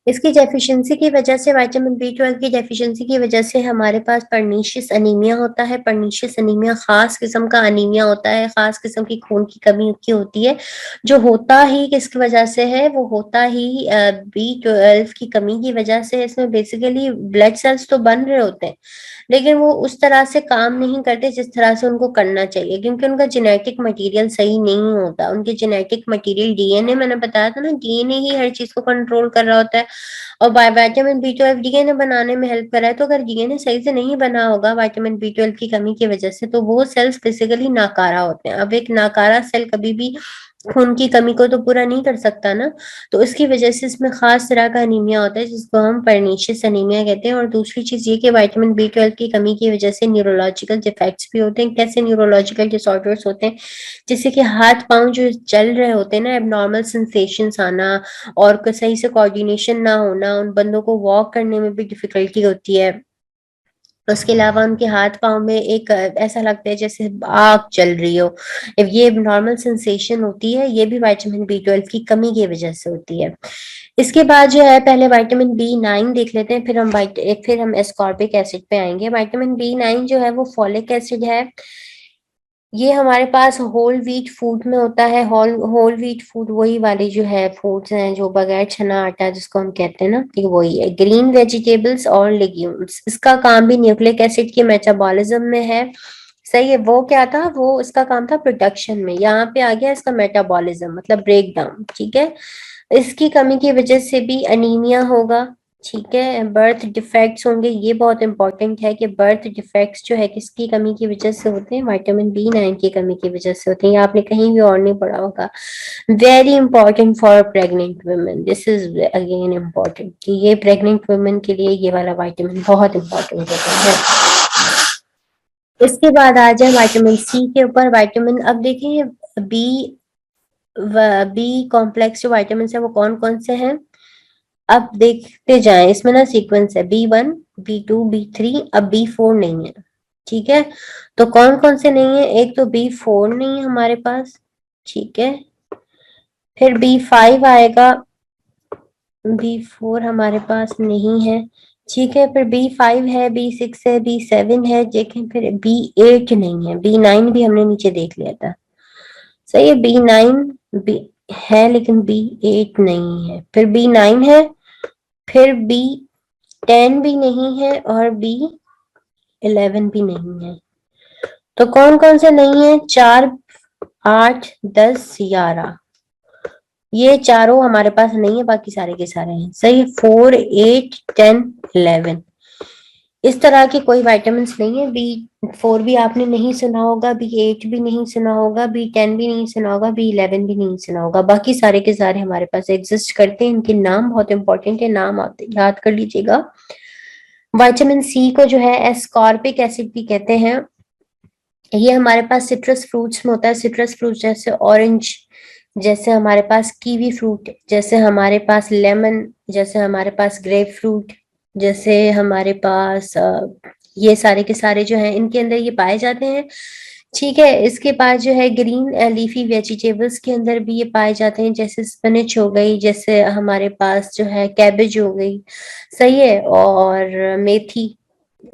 इसकी डेफिशिएंसी की वजह से, विटामिन B12 की डेफिशिएंसी की वजह से हमारे पास पर्नीशियस अनीमिया होता है। पर्नीशियस अनीमिया खास किस्म का अनीमिया होता है, खास किस्म की खून की कमी की होती है, जो होता ही किसकी वजह से है, वो होता ही B12 की कमी की वजह से। इसमें बेसिकली ब्लड सेल्स तो बन रहे होते हैं, लेकिन वो उस तरह से काम नहीं करते जिस तरह से उनको करना चाहिए, क्योंकि उनका जेनेटिक मटेरियल सही नहीं होता। उनके जेनेटिक मटेरियल डीएनए, मैंने बताया था ना, डीएनए ही हर चीज को कंट्रोल कर रहा होता है। और विटामिन B12 डीएनए बनाने में हेल्प कर रहा है। तो अगर डीएनए सही से नहीं बना होगा विटामिन B12 की कमी की वजह से, तो वो सेल्स बेसिकली नाकारा होते हैं। अब एक नाकारा सेल कभी भी खून की कमी को तो पूरा नहीं कर सकता ना, तो इसकी वजह से इसमें खास तरह का अनीमिया होता है, जिसको हम पर्नीशियस अनीमिया कहते हैं। और दूसरी चीज ये कि विटामिन B12 की कमी की वजह से न्यूरोलॉजिकल डिफेक्ट्स भी होते हैं। कैसे न्यूरोलॉजिकल डिसऑर्डर्स होते हैं, जैसे कि हाथ पांव जो चल रहे होते हैं ना, एबनॉर्मल सेंसेशंस आना, और सही से कोऑर्डिनेशन ना होना, उन बंदों को वॉक करने में भी डिफिकल्टी होती है। उसके अलावा उनके हाथ पांव में एक ऐसा लगता है जैसे आग चल रही हो, ये नॉर्मल सेंसेशन होती है, ये भी विटामिन B12 की कमी की वजह से होती है। इसके बाद जो है, पहले विटामिन B9 देख लेते हैं, फिर हम एस्कॉर्बिक एसिड पे आएंगे। विटामिन B9 जो है वो फॉलिक एसिड है। ये हमारे पास होल व्हीट फूड में होता है। होल व्हीट फूड वही वाली जो है फूड्स हैं जो बगैर चना आटा जिसको हम कहते हैं ना, ये वही है। ग्रीन वेजिटेबल्स और लेग्यूम्स, इसका काम भी न्यूक्लिक एसिड के मेटाबॉलिज्म में है, सही है। वो क्या था, वो इसका काम था प्रोडक्शन में, यहाँ पे आ गया इसका मेटाबॉलिज्म मतलब ब्रेक डाउन, ठीक है। इसकी कमी की वजह से भी अनीमिया होगा, ठीक है। बर्थ डिफेक्ट्स होंगे, ये बहुत इंपॉर्टेंट है कि बर्थ डिफेक्ट्स जो है किसकी कमी की वजह से होते हैं, विटामिन B9 की कमी की वजह से होते हैं। ये आपने कहीं भी और नहीं पढ़ा होगा। Very important for pregnant women, this is again important कि ये प्रेग्नेंट वुमेन के लिए ये वाला विटामिन बहुत इंपॉर्टेंट होता है। इसके बाद आ जाए विटामिन C के ऊपर। विटामिन, अब देखें बी कॉम्प्लेक्स जो विटामिन है वो कौन कौन से हैं, अब देखते जाएं। इसमें ना सीक्वेंस है B1, B2, B3, अब B4 नहीं है, ठीक है। तो कौन कौन से नहीं है, एक तो B4 नहीं है हमारे पास, ठीक है। फिर B5 आएगा, B4 हमारे पास नहीं है, ठीक है। फिर B5 है, B6 है, B7 है, देखें। फिर B8 नहीं है, B9 भी हमने नीचे देख लिया था, सही है। B9 B है लेकिन B8 नहीं है। फिर B9 है, फिर B10 भी नहीं है, और B11 भी नहीं है। तो कौन कौन से नहीं है, 4, 8, 10, 11, ये चारों हमारे पास नहीं है, बाकी सारे के सारे हैं, सही। 4, 8, 10, 11, इस तरह के कोई वाइटामिन नहीं है। B4 भी आपने नहीं सुना होगा, B8 भी नहीं सुना होगा, B10 भी नहीं सुना होगा, B11 भी नहीं सुना होगा, बाकी सारे के सारे हमारे पास एग्जिस्ट करते हैं। इनके नाम बहुत इंपॉर्टेंट है, नाम आप याद कर लीजिएगा। विटामिन C को जो है एस्कॉर्बिक एसिड भी कहते हैं, ये हमारे पास सिट्रस फ्रूट्स में होता है। सिट्रस फ्रूट जैसे ऑरेंज, जैसे हमारे पास कीवी फ्रूट, जैसे हमारे पास लेमन, जैसे हमारे पास ग्रेप फ्रूट, जैसे हमारे पास ये सारे के सारे जो हैं इनके अंदर ये पाए जाते हैं। ठीक है, इसके बाद जो है ग्रीन लीफी वेजिटेबल्स के अंदर भी ये पाए जाते हैं, जैसे स्पिनच हो गई, जैसे हमारे पास जो है कैबेज हो गई, सही है, और मेथी,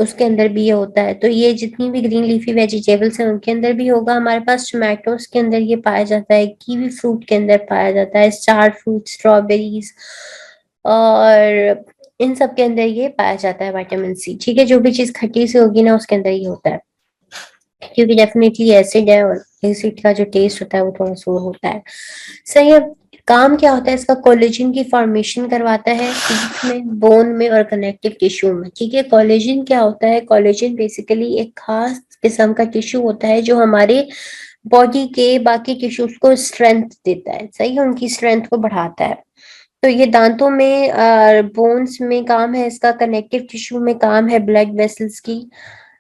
उसके अंदर भी ये होता है। तो ये जितनी भी ग्रीन लीफी वेजिटेबल्स हैं उनके अंदर भी होगा। हमारे पास टोमेटोज के अंदर ये पाया जाता है, कीवी फ्रूट के अंदर पाया जाता है, स्टार फ्रूट, स्ट्रॉबेरीज, और इन सब के अंदर ये पाया जाता है विटामिन सी। ठीक है, जो भी चीज खट्टी सी होगी ना उसके अंदर ये होता है, क्योंकि डेफिनेटली एसिड है और एसिड का जो टेस्ट होता है वो थोड़ा सोर होता है। सही है। काम क्या होता है इसका? कोलेजन की फॉर्मेशन करवाता है टीथ में, बोन में और कनेक्टिव टिश्यू में। ठीक है, कोलेजन क्या होता है? कोलेजन बेसिकली एक खास किस्म का टिश्यू होता है जो हमारे बॉडी के बाकी टिश्यूज को स्ट्रेंथ देता है, सही है, उनकी स्ट्रेंथ को बढ़ाता है। तो ये दांतों में, बोन्स में काम है इसका, कनेक्टिव टिश्यू में काम है ब्लड वेसल्स की,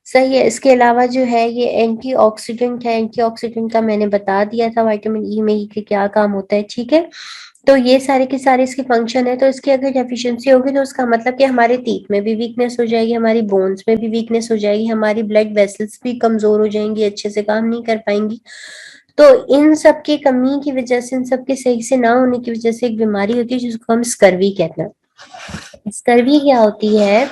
सही है। इसके अलावा जो है ये एंटीऑक्सीडेंट है। एंटीऑक्सीडेंट का मैंने बता दिया था विटामिन ई में कि क्या काम होता है। ठीक है, तो ये सारे के सारे इसके फंक्शन है। तो इसकी अगर डेफिशिएंसी होगी तो उसका मतलब कि हमारे टीथ में भी वीकनेस हो जाएगी, हमारी बोन्स में भी वीकनेस हो जाएगी, हमारी ब्लड वेसल्स भी कमजोर हो जाएंगी, अच्छे से काम नहीं कर पाएंगी। तो इन सब की कमी की वजह से, इन सब के सही से ना होने की वजह से एक बीमारी होती है जिसको हम स्कर्वी कहते हैं। स्कर्वी क्या होती है?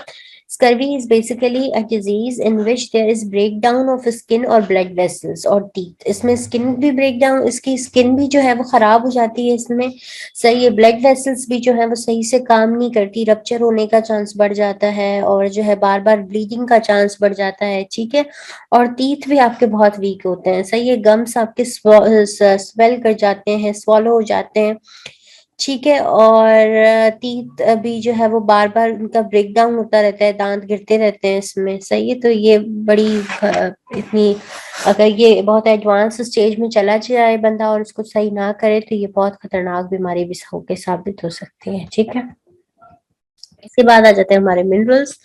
Scurvy is basically a disease in which there is breakdown of skin और blood vessels और teeth। इसमें स्किन भी ब्रेकडाउन, इसकी स्किन भी जो है वो खराब हो जाती है इसमें, सही है। ब्लड वेसल्स भी जो है वो सही से काम नहीं करती, रप्चर होने का चांस बढ़ जाता है और जो है बार बार ब्लीडिंग का चांस बढ़ जाता है। ठीक है, और टीथ भी आपके बहुत वीक होते हैं, सही है, गम्स आपके स्वेल कर जाते हैं, स्वॉलो हो जाते हैं। ठीक है, और टीथ भी जो है वो बार बार उनका ब्रेक डाउन होता रहता है, दांत गिरते रहते हैं इसमें, सही है। तो ये बड़ी इतनी, अगर ये बहुत एडवांस स्टेज में चला जाए बंदा और उसको सही ना करे तो ये बहुत खतरनाक बीमारी भी होकर साबित हो सकती है। ठीक है, इसके बाद आ जाते हैं हमारे मिनरल्स।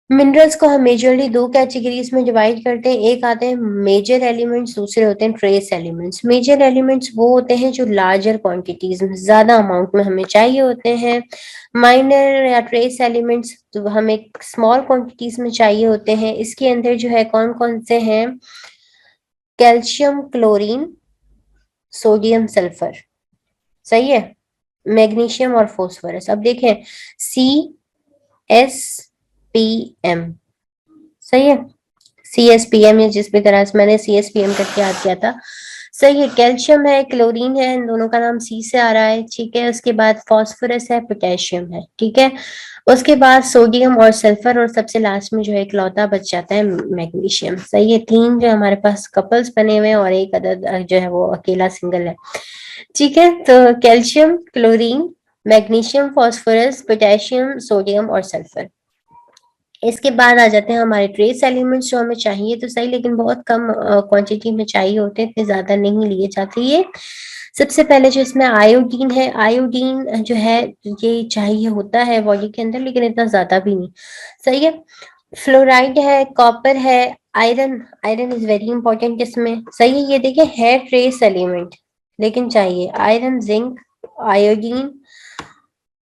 मिनरल्स को हम मेजरली दो कैटेगरीज में डिवाइड करते हैं। एक आते हैं मेजर एलिमेंट्स, दूसरे होते हैं ट्रेस एलिमेंट्स। मेजर एलिमेंट्स वो होते हैं जो लार्जर क्वांटिटीज में, ज्यादा अमाउंट में हमें चाहिए होते हैं। माइनर या ट्रेस एलिमेंट्स तो हमें स्मॉल क्वांटिटीज में चाहिए होते हैं। इसके अंदर जो है कौन कौन से हैं? कैल्शियम, क्लोरीन, सोडियम, सल्फर, सही है, मैग्नीशियम और फोस्फोरस। अब देखें, CSPM, सही है, CSPM, या जिस भी तरह से मैंने CSPM करके याद किया था, सही है। कैल्शियम है, क्लोरीन है, इन दोनों का नाम सी से आ रहा है। ठीक है, उसके बाद फॉस्फोरस है, पोटेशियम है। ठीक है, उसके बाद सोडियम और सल्फर, और सबसे लास्ट में जो है इकलौता बच जाता है मैग्नीशियम। सही है, तीन जो हमारे पास कपल्स बने हुए हैं और एक अदर जो है वो अकेला सिंगल है। ठीक है, तो calcium, chlorine, magnesium, phosphorus, potassium, sodium और सल्फर। इसके बाद आ जाते हैं हमारे ट्रेस एलिमेंट्स जो हमें चाहिए तो सही, लेकिन बहुत कम क्वांटिटी में चाहिए होते हैं, इतने ज्यादा नहीं लिए जाते ये। सबसे पहले जो इसमें आयोडीन है, आयोडीन जो है ये चाहिए होता है बॉडी के अंदर, लेकिन इतना ज्यादा भी नहीं, सही है। फ्लोराइड है, कॉपर है, iron, iron is very important इसमें, सही है। ये देखिए है ट्रेस एलिमेंट लेकिन चाहिए आयरन, जिंक, आयोडीन,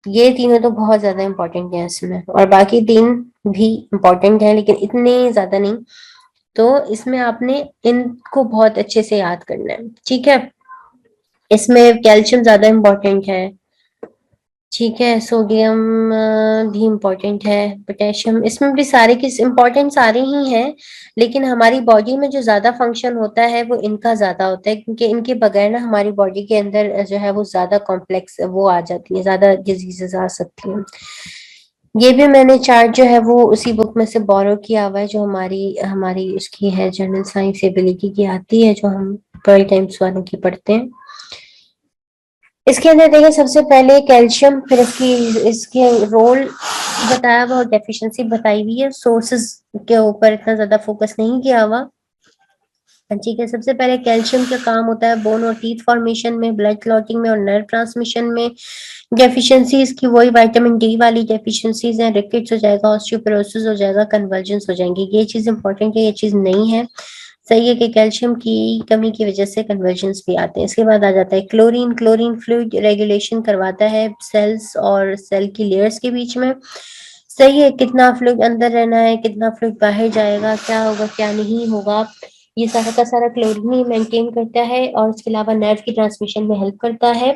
ये तीनों तो बहुत ज्यादा इंपॉर्टेंट है इसमें, और बाकी तीन भी इंपॉर्टेंट है लेकिन इतने ज्यादा नहीं। तो इसमें आपने इनको बहुत अच्छे से याद करना है। ठीक है, इसमें कैल्शियम ज्यादा इंपॉर्टेंट है। ठीक है, सोडियम भी इम्पोर्टेंट है, पोटेशियम, इसमें भी सारे किस इम्पोर्टेंट सारे ही हैं, लेकिन हमारी बॉडी में जो ज्यादा फंक्शन होता है वो इनका ज्यादा होता है, क्योंकि इनके बगैर ना हमारी बॉडी के अंदर जो है वो ज्यादा कॉम्प्लेक्स वो आ जाती है, ज्यादा डिजीजेस आ सकती हैं। ये भी मैंने चार्ट जो है वो उसी बुक में से बोरो किया हुआ है जो हमारी हमारी उसकी है, जनरल साइंस एबिलिटी की आती है, जो हम ट्वेल्व टाइम्स वालों की पढ़ते हैं। इसके अंदर देखिए सबसे पहले कैल्शियम, फिर इसके रोल बताया हुआ और डेफिशिएंसी बताई हुई है। सोर्सेज के ऊपर इतना ज्यादा फोकस नहीं किया हुआ, ठीक है, सबसे पहले कैल्शियम का काम होता है बोन और टीथ फॉर्मेशन में, ब्लड क्लॉटिंग में और नर्व ट्रांसमिशन में। डेफिशिएंसीज की वही विटामिन डी वाली डेफिशिएंसीज हैं, रिकेट्स हो जाएगा, ऑस्टियोपोरोसिस हो जाएगा, कन्वर्जेंस हो जाएंगे। ये चीज इंपॉर्टेंट है, ये चीज नहीं है। सही है कि कैल्शियम की कमी की वजह से कन्वर्जेंस भी आते हैं। इसके बाद आ जाता है क्लोरीन। क्लोरीन फ्लूइड रेगुलेशन करवाता है सेल्स और सेल की लेयर्स के बीच में। सही है, कितना फ्लूइड अंदर रहना है, कितना फ्लूइड बाहर जाएगा, क्या होगा क्या नहीं होगा, ये सारा का सारा क्लोरीन ही मेंटेन करता है। और इसके अलावा नर्व की ट्रांसमिशन में हेल्प करता है।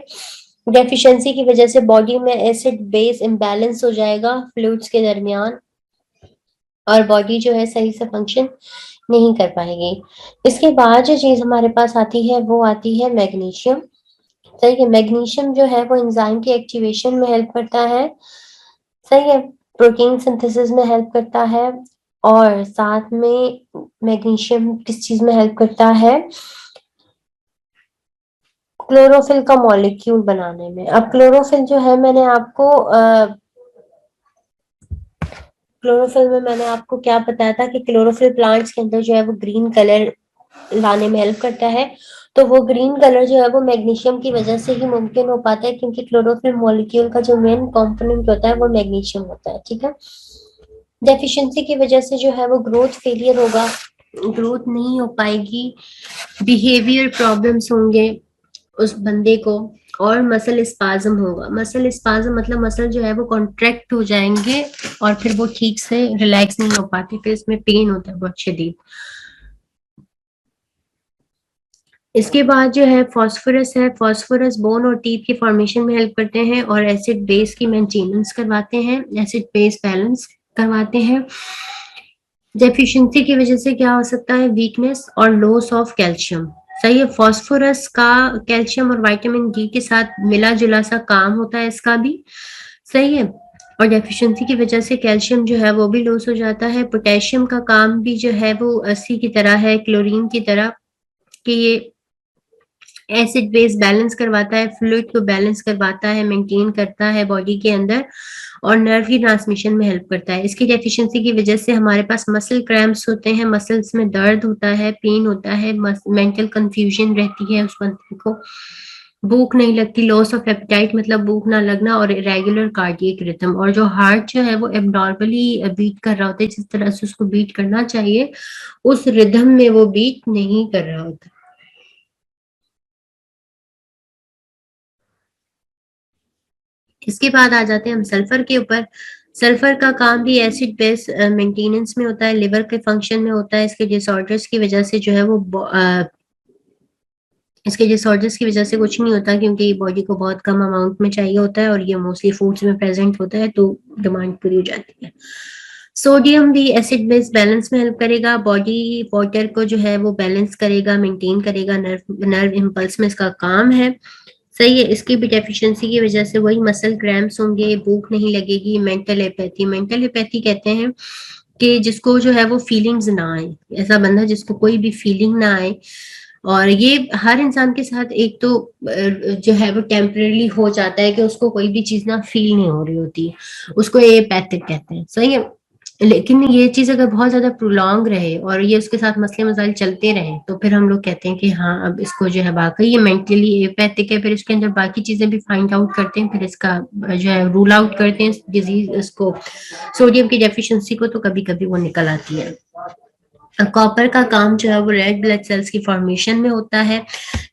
डेफिशिएंसी की वजह से बॉडी में एसिड बेस इम्बैलेंस हो जाएगा फ्लूइड्स के दरमियान, और बॉडी जो है सही से फंक्शन नहीं कर पाएगी। इसके बाद जो चीज हमारे पास आती है वो आती है मैग्नीशियम। सही है, मैग्नीशियम जो है वो एंजाइम की एक्टिवेशन में हेल्प करता है। सही है, प्रोटीन सिंथेसिस में हेल्प करता है। और साथ में मैग्नीशियम किस चीज में हेल्प करता है, क्लोरोफिल का मॉलिक्यूल बनाने में। अब क्लोरोफिल जो है मैंने आपको क्लोरोफिल में मैंने आपको क्या बताया था कि क्लोरोफिल प्लांट्स के अंदर जो है वो ग्रीन कलर लाने में हेल्प करता है। तो वो ग्रीन कलर जो है वो मैग्नीशियम की वजह से ही मुमकिन हो पाता है, क्योंकि क्लोरोफिल मॉलिक्यूल का जो मेन कंपोनेंट होता है वो मैग्नीशियम होता है। ठीक है, डेफिशिएंसी की वजह से जो है वो ग्रोथ फेलियर होगा, ग्रोथ नहीं हो पाएगी, बिहेवियर प्रॉब्लम्स होंगे उस बंदे को, और मसल स्पाज्म होगा। मसल स्पाज्म मतलब मसल जो है वो कॉन्ट्रैक्ट हो जाएंगे और फिर वो ठीक से रिलैक्स नहीं हो पाते, फिर इसमें पेन होता है बहुत शदीद। इसके बाद जो है फास्फोरस है। फास्फोरस बोन और टीथ की फॉर्मेशन में हेल्प करते हैं और एसिड बेस की मेंटेनेंस करवाते हैं, एसिड बेस बैलेंस करवाते हैं। डेफिशिएंसी की वजह से क्या हो सकता है, वीकनेस और लॉस ऑफ कैल्शियम। सही है, फास्फोरस का कैल्शियम और विटामिन डी के साथ मिला जुला सा काम होता है इसका भी। सही है, और डेफिशिएंसी की वजह से कैल्शियम जो है वो भी लॉस हो जाता है। पोटेशियम का काम भी जो है वो अस्सी की तरह है, क्लोरीन की तरह, कि ये एसिड बेस बैलेंस करवाता है, फ्लूइड को बैलेंस करवाता है, मेंटेन करता है बॉडी के अंदर, और नर्व की ट्रांसमिशन में हेल्प करता है। इसकी डेफिशिएंसी की वजह से हमारे पास मसल क्रैम्प्स होते हैं, मसल्स में दर्द होता है, पेन होता है, मेंटल कंफ्यूजन रहती है उस बंदे को, भूख नहीं लगती, लॉस ऑफ एपेटाइट मतलब भूख ना लगना, और इरेगुलर कार्डियक रिथम, और जो हार्ट जो है वो एबनॉर्मली बीट कर रहा होता है, जिस तरह से उसको बीट करना चाहिए उस रिदम में वो बीट नहीं कर रहा होता। इसके बाद आ जाते हैं हम सल्फर के ऊपर। सल्फर का काम भी एसिड बेस मेंटेनेंस में होता है, लिवर के फंक्शन में होता है। इसके डिसऑर्डर्स की वजह से जो है वो इसके डिसऑर्डर्स की वजह से कुछ नहीं होता, क्योंकि ये बॉडी को बहुत कम अमाउंट में चाहिए होता है और ये मोस्टली फूड्स में प्रेजेंट होता है, तो डिमांड पूरी हो जाती है। सोडियम भी एसिड बेस बैलेंस में हेल्प करेगा, बॉडी वाटर को जो है वो बैलेंस करेगा, मेंटेन करेगा, नर्व नर्व इम्पल्स में इसका काम है। सही है, इसकी भी डेफिशिएंसी की वजह से वही मसल क्रैम्प्स होंगे, भूख नहीं लगेगी। मेंटल एपैथी, मेंटल एपैथी कहते हैं कि जिसको जो है वो फीलिंग्स ना आए, ऐसा बंदा जिसको कोई भी फीलिंग ना आए। और ये हर इंसान के साथ एक तो जो है वो टेम्परेली हो जाता है कि उसको कोई भी चीज ना फील नहीं हो रही होती, उसको एपैथिक कहते हैं। सही है, लेकिन ये चीज अगर बहुत ज्यादा प्रोलॉन्ग रहे और ये उसके साथ मसले मसाइल चलते रहे, तो फिर हम लोग कहते हैं कि हाँ अब इसको जो है वाकई ये मेंटली एपैथिक है। फिर इसके अंदर बाकी चीजें भी फाइंड आउट करते हैं, फिर इसका जो है रूल आउट करते हैं डिजीज, इसको सोडियम की डेफिशिएंसी को, तो कभी कभी वो निकल आती है। कॉपर का काम जो है वो रेड ब्लड सेल्स की फॉर्मेशन में होता है।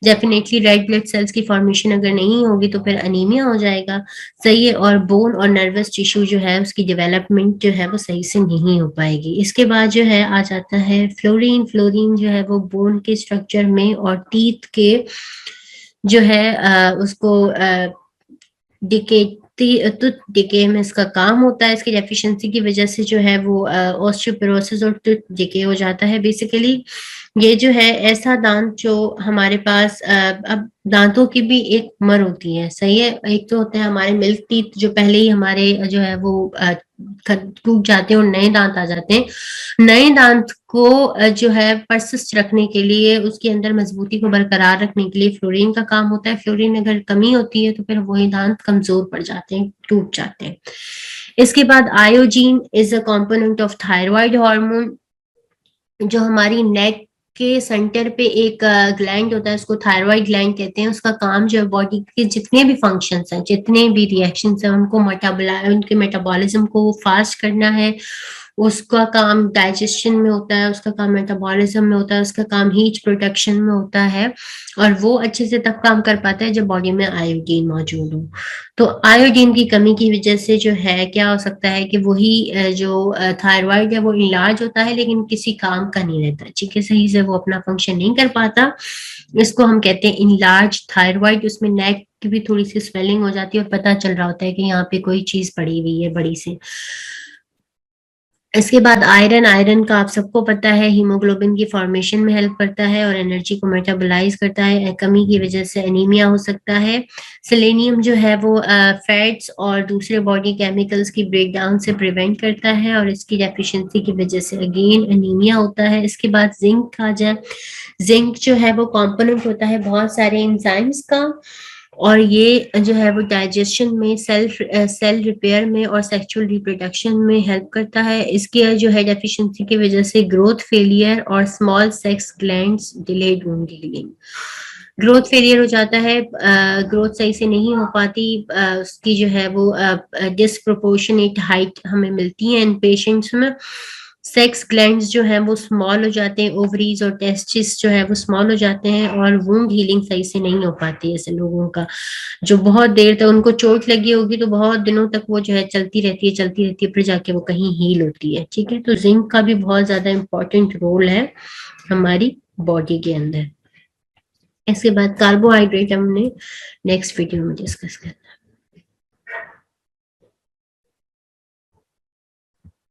डेफिनेटली रेड ब्लड सेल्स की फॉर्मेशन अगर नहीं होगी तो फिर अनीमिया हो जाएगा। सही है, और बोन और नर्वस टिश्यू जो है उसकी डेवलपमेंट जो है वो सही से नहीं हो पाएगी। इसके बाद जो है आ जाता है फ्लोरीन। फ्लोरीन जो है वो बोन के स्ट्रक्चर में और टीथ के जो है उसको डिके टूथ डिके में इसका काम होता है। इसकी डेफिशिएंसी की वजह से जो है वो ऑस्टियोपोरोसिस और टूथ डिके हो जाता है। बेसिकली ये जो है ऐसा दांत जो हमारे पास अब दांतों की भी एक उम्र होती है। सही है, एक तो होते हैं हमारे मिल्क टीथ जो पहले ही हमारे जो है वो टूट जाते हैं और नए दांत आ जाते हैं। नए दांत को जो है परसिस्ट रखने के लिए, उसके अंदर मजबूती को बरकरार रखने के लिए फ्लोरीन का काम होता है। फ्लोरीन अगर कमी होती है तो फिर वही दांत कमजोर पड़ जाते हैं, टूट जाते हैं। इसके बाद iodine is a component of thyroid hormone, जो हमारी नेक के सेंटर पे एक ग्लैंड होता है, उसको थायराइड ग्लैंड कहते हैं। उसका काम जो है बॉडी के जितने भी फंक्शंस हैं, जितने भी रिएक्शंस हैं, उनको उनके मेटाबॉलिज्म को फास्ट करना है। उसका काम डाइजेशन में होता है, उसका काम मेटाबॉलिज्म में होता है, उसका काम हीट प्रोटेक्शन में होता है। और वो अच्छे से तब काम कर पाता है जब बॉडी में आयोडीन मौजूद हो। तो आयोडीन की कमी की वजह से जो है क्या हो सकता है कि वही जो थायराइड है वो इलाज होता है, लेकिन किसी काम का नहीं रहता, ठीक है, सही से वो अपना फंक्शन नहीं कर पाता। इसको हम कहते हैं इनलार्ज थायराइड। उसमें नेक की भी थोड़ी सी स्वेलिंग हो जाती है और पता चल रहा होता है कि यहाँ पे कोई चीज पड़ी हुई है बड़ी सी। इसके बाद आयरन। आयरन का आप सबको पता है हीमोग्लोबिन की फॉर्मेशन में हेल्प करता है और एनर्जी को मेटाबोलाइज करता है। कमी की वजह से एनीमिया हो सकता है। सेलेनियम जो है वो फैट्स और दूसरे बॉडी केमिकल्स की ब्रेकडाउन से प्रिवेंट करता है और इसकी डेफिशिएंसी की वजह से अगेन एनीमिया होता है। इसके बाद जिंक आ जाए। जिंक जो है वो कंपोनेंट होता है बहुत सारे एंजाइम्स का, और ये जो है वो डाइजेशन में, सेल रिपेयर में और सेक्सुअल रिप्रोडक्शन में हेल्प करता है। इसके जो है डेफिशिएंसी की वजह से ग्रोथ फेलियर और small sex glands delayed wound healing. Growth failure हो जाता है, ग्रोथ सही से नहीं हो पाती, उसकी जो है वो डिस्प्रोपोर्शनेट हाइट हमें मिलती है इन पेशेंट्स में। सेक्स ग्लैंड्स जो हैं वो स्मॉल हो जाते हैं, ओवरीज और टेस्टिस जो है वो स्मॉल हो जाते हैं, और वुंड हीलिंग सही से नहीं हो पाती ऐसे लोगों का। जो बहुत देर तक उनको चोट लगी होगी तो बहुत दिनों तक वो जो है चलती रहती है, फिर जाके वो कहीं हील होती है, ठीक है। तो जिंक का भी बहुत ज्यादा इंपॉर्टेंट रोल है हमारी बॉडी के अंदर। इसके बाद कार्बोहाइड्रेट हमने नेक्स्ट वीडियो में डिस्कस करना है।